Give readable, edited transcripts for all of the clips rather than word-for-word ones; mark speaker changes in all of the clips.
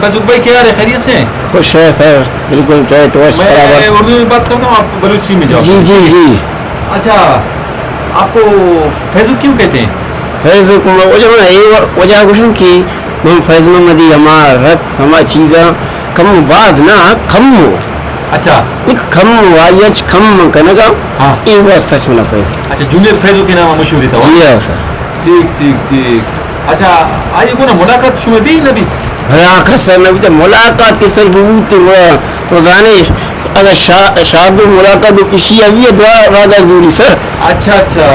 Speaker 1: फैजुक भाई क्या है, खैरियत से हैं?
Speaker 2: खुश है सर, बिल्कुल
Speaker 1: मैं उर्दू में बात करता हूँ, आप बलूची में जाओ।
Speaker 2: जी जी जी।
Speaker 1: अच्छा, आपको फैजुक क्यों कहते हैं?
Speaker 2: फैजुक वजह कुशन की हम फैज मोहम्मदी हमारा रत समा चीज़ा कम वाज ना कम
Speaker 1: अच्छा
Speaker 2: एक कम वायज कम कनगा
Speaker 1: हाँ
Speaker 2: ये वास्ता चुना फैज।
Speaker 1: अच्छा, जूनियर फैजुक के नाम मशहूर था।
Speaker 2: जी हाँ सर।
Speaker 1: ठीक ठीक ठीक। अच्छा, आज को ना मुलाकात शुरू भी नबी
Speaker 2: मुलाकात सर नबी तो मुलाकात की सर बहुत तो जाने अगर शादी मुलाकात किसी अभी दुआ राजा जूरी सर।
Speaker 1: अच्छा अच्छा,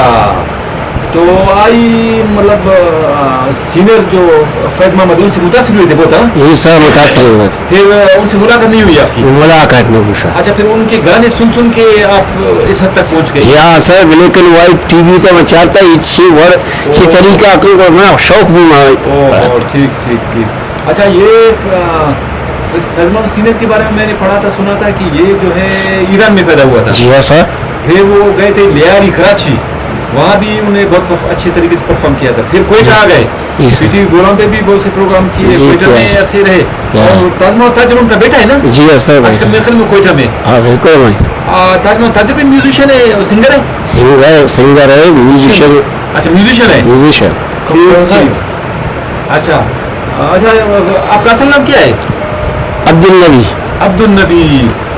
Speaker 1: तो आई मतलब सीनियर जो फैज मोहम्मद उनसे मुतासिर हुए थे वो था?
Speaker 2: ये सर मुतासिर हुए थे।
Speaker 1: फिर उनसे मुलाकात नहीं हुई आपकी?
Speaker 2: मुलाकात नहीं हुई सर।
Speaker 1: अच्छा, फिर उनके गाने सुन सुन के आप इस हद तक पहुंच गए?
Speaker 2: हाँ sir, black and white TV तो मैं चाहता इसी तरीका को मैं शौक भी मारे।
Speaker 1: ठीक ठीक ठीक। अच्छा, ये फैज मोहम्मद सीनियर के बारे में मैंने पढ़ा था, सुना था कि ये जो है ईरान में पैदा हुआ था।
Speaker 2: जी हाँ सर।
Speaker 1: फिर वो गए थे लियारी कराची, वहाँ भी उन्हें बहुत अच्छे तरीके से परफॉर्म किया था। फिर कोयटा आ गए, सिटी गोलाम पे भी बहुत से प्रोग्राम किए, कोयटा में ऐसे रहे। और ताजमहल ताजर उनका बेटा है ना?
Speaker 2: जी हाँ सर।
Speaker 1: आजकल मेरे ख्याल में कोयटा में।
Speaker 2: हाँ बिल्कुल।
Speaker 1: ताजमहल ताजर भी म्यूजिशियन है, सिंगर है?
Speaker 2: सिंगर है, म्यूजिशियन।
Speaker 1: अच्छा, म्यूजिशियन है।
Speaker 2: म्यूजिशियन।
Speaker 1: अच्छा अच्छा, आपका असल नाम क्या है?
Speaker 2: अब्दुल नबी।
Speaker 1: अब्दुल नबी।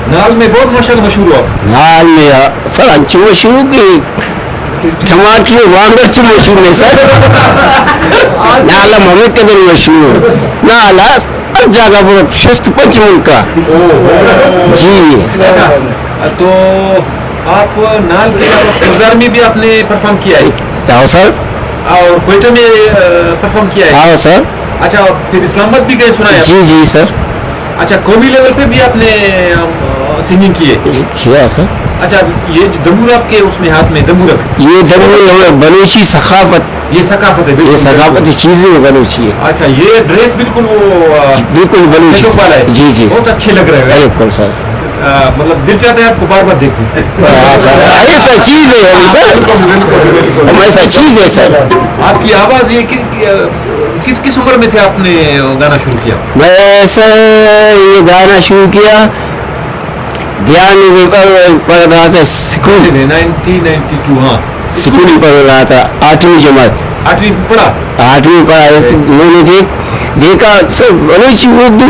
Speaker 1: नाल में बहुत माशाल्लाह मशहूर हो।
Speaker 2: नाल में सर अच्छी मशहूर की टमाटर वांगर से मशहूर है सर। नाला मम्मी के दिन मशहूर नाला हर जगह पर शस्त पंचमन का। जी।
Speaker 1: अच्छा, तो आप नाल के अलावा में भी आपने परफॉर्म किया है?
Speaker 2: हाँ सर।
Speaker 1: और कोयटा में परफॉर्म किया है?
Speaker 2: हाँ सर।
Speaker 1: अच्छा, फिर इस्लामाबाद भी गए सुना है?
Speaker 2: जी जी सर।
Speaker 1: अच्छा, कौमी लेवल पे भी आपने सिंगिंग की है?
Speaker 2: किया सर।
Speaker 1: अच्छा, ये दमूर आपके उसमें हाथ में दमूर,
Speaker 2: ये दमूर बलूची सकाफत, ये
Speaker 1: सकाफत है,
Speaker 2: ये सकाफती चीजें बलूची है।
Speaker 1: अच्छा, ये ड्रेस बिल्कुल वो
Speaker 2: बिल्कुल बलूची वाला है। जी जी,
Speaker 1: बहुत अच्छे लग रहे हैं।
Speaker 2: बिल्कुल सर।
Speaker 1: मतलब दिल चाहता है आपको बार बार देखूं।
Speaker 2: ऐसा चीज है सर, ऐसा चीज है सर।
Speaker 1: आपकी आवाज ये किस उम्र में थे आपने गाना शुरू किया?
Speaker 2: मैं सर ये गाना शुरू किया 92 में पढ़ रहा था स्कूल।
Speaker 1: 1992। हाँ,
Speaker 2: स्कूल पढ़ रहा था, 8वीं जमात।
Speaker 1: 8वीं पढ़ा?
Speaker 2: 8वीं पढ़ा। मैंने देखा सर बलूची उर्दू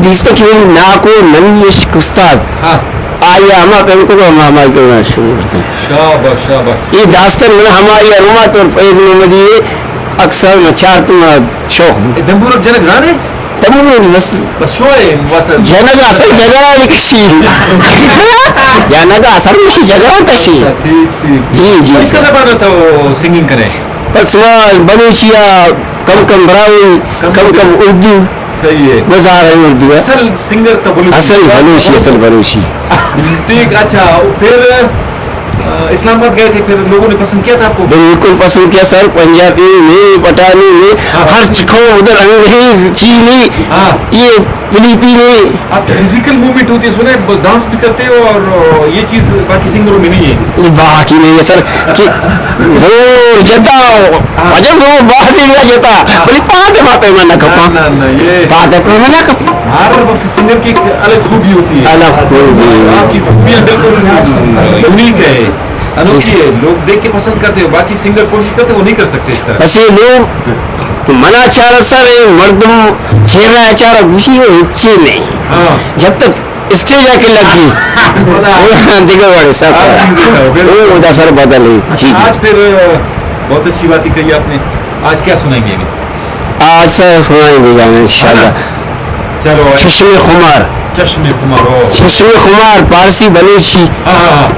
Speaker 2: दिसता कि नाको नवी उस्ताद आया हमारे हमारे करना शुरू करते हैं।
Speaker 1: शाबाश शाबाश।
Speaker 2: ये दास्तान में हमारी अरुमात और फैज मोहम्मद ये अक्सर नचार तुम्हारा शौक
Speaker 1: दमूर जनक जाने
Speaker 2: तमूर बस
Speaker 1: शो है वास्ता
Speaker 2: जनक असल जगह कशी जनक असल कशी जगह कशी।
Speaker 1: ठीक ठीक।
Speaker 2: जी जी।
Speaker 1: इसका जमाना था वो सिंगिंग करे?
Speaker 2: बस बलूचिया कम कम ब्राउन कम कम उर्दू।
Speaker 1: सही है,
Speaker 2: मजा आ रही उर्दू।
Speaker 1: असल सिंगर तो
Speaker 2: असल बलूची, असल बलूची।
Speaker 1: ठीक। अच्छा, फिर इस्लामाबाद गए थे, फिर लोगों ने पसंद किया था आपको?
Speaker 2: बिल्कुल पसंद किया सर। पंजाबी में, पठानी में, हर चिखो उधर अंग्रेज, चीनी, ये फिलीपीनी।
Speaker 1: आपकी फिजिकल मूवमेंट होती है, सुना है डांस भी करते हो, और ये चीज बाकी सिंगरों में नहीं है।
Speaker 2: बाकी नहीं है सर कि जोर जता अजब वो बाहर से हुआ जता बोली पाते मापे में ना कपा
Speaker 1: ना ये
Speaker 2: पाते पे में ना कपा।
Speaker 1: हर सिंगर की एक अलग खूबी होती है।
Speaker 2: अलग खूबी।
Speaker 1: आपकी खूबियां बिल्कुल यूनिक है, अनोखी है, लोग देख के पसंद करते हो। बाकी सिंगर कोशिश करते वो नहीं कर सकते इस तरह।
Speaker 2: बस ये लोग मना चार सर मर्दम छेरा चार खुशी हो इच्छे नहीं।
Speaker 1: हाँ,
Speaker 2: जब तक स्टेज आके लगी देखो बड़े सब वो सर बदल।
Speaker 1: आज फिर बहुत अच्छी बात ही कही आपने। आज क्या सुनाएंगे अभी?
Speaker 2: आज सर सुनाएंगे गाना इंशाल्लाह।
Speaker 1: चलो,
Speaker 2: चश्मे खुमार।
Speaker 1: चश्मे खुमार।
Speaker 2: चश्मे खुमार पारसी बलूची।
Speaker 1: हाँ,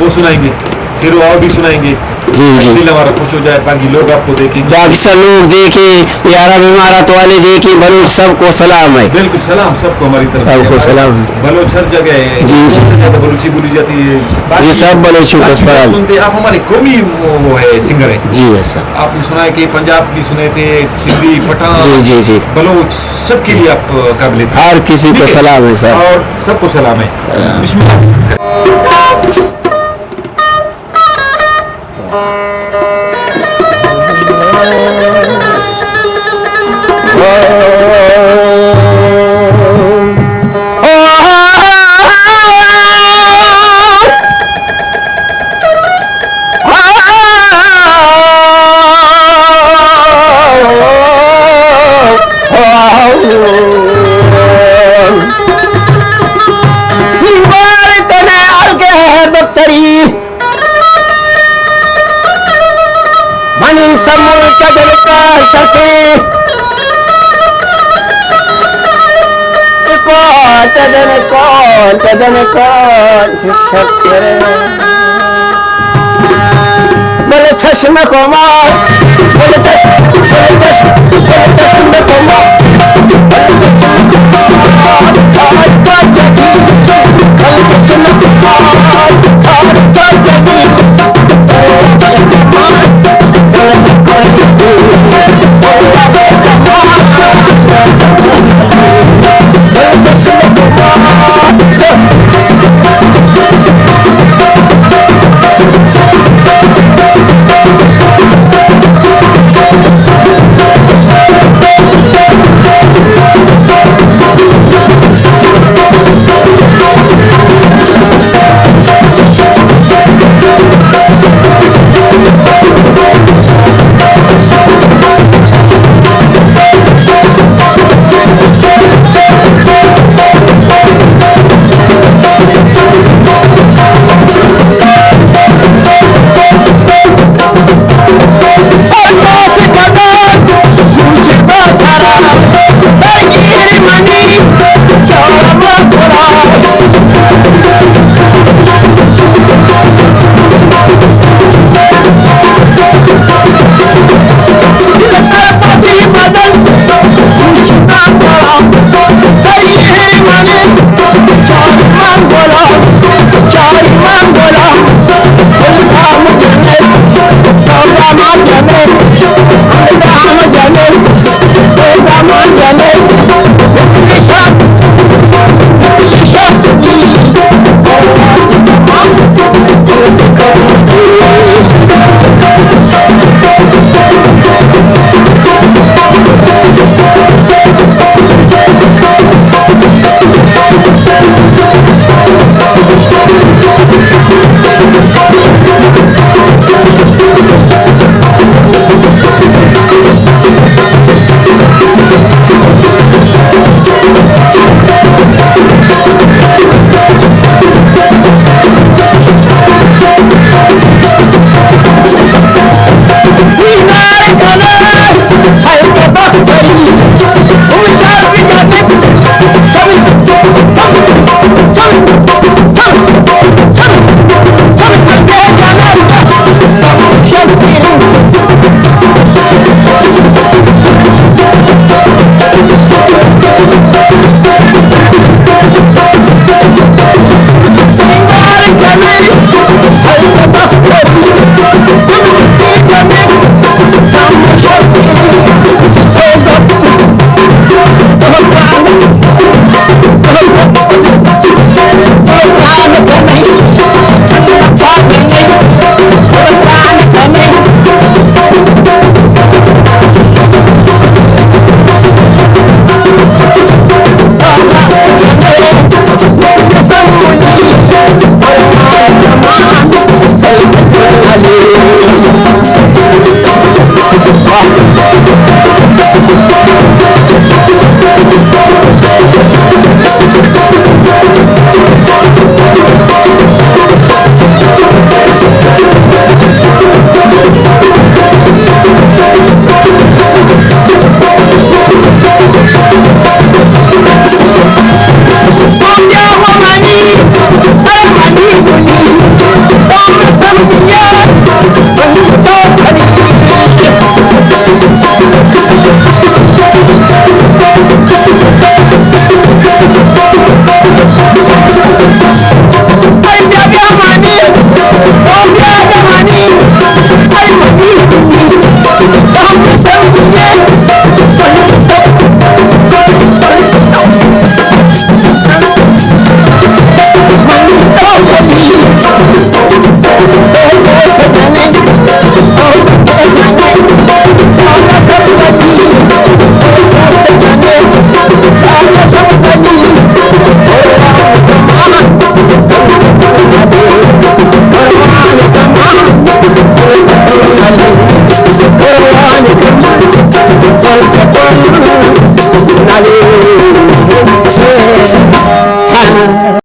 Speaker 1: वो सुनाएंगे, फिर और भी सुनाएंगे।
Speaker 2: जी जी।
Speaker 1: दिल हमारा खुश हो जाए, बाकी लोग आपको देखेंगे,
Speaker 2: बाकी सब लोग देखे, यारा इमारत वाले देखे, बलूच सबको सलाम है।
Speaker 1: बिल्कुल सलाम सबको हमारी तरफ।
Speaker 2: सबको सलाम है।
Speaker 1: बलोच हर जगह है।
Speaker 2: जी जी।
Speaker 1: बलूची बोली जाती है।
Speaker 2: जी सब बलूचों को सलाम।
Speaker 1: सुनते आप हमारे कौमी वो है सिंगर है?
Speaker 2: जी है सर।
Speaker 1: आपने सुना है कि पंजाब की सुने थे, सिंधी, पठान,
Speaker 2: जी जी जी,
Speaker 1: बलोच, सबके लिए आप काबिल थे।
Speaker 2: हर किसी को सलाम है सर।
Speaker 1: और सबको सलाम है। बिस्मिल्लाह।
Speaker 2: सके कौन सके बोले चश्मे को मार बोले चश्मे को मार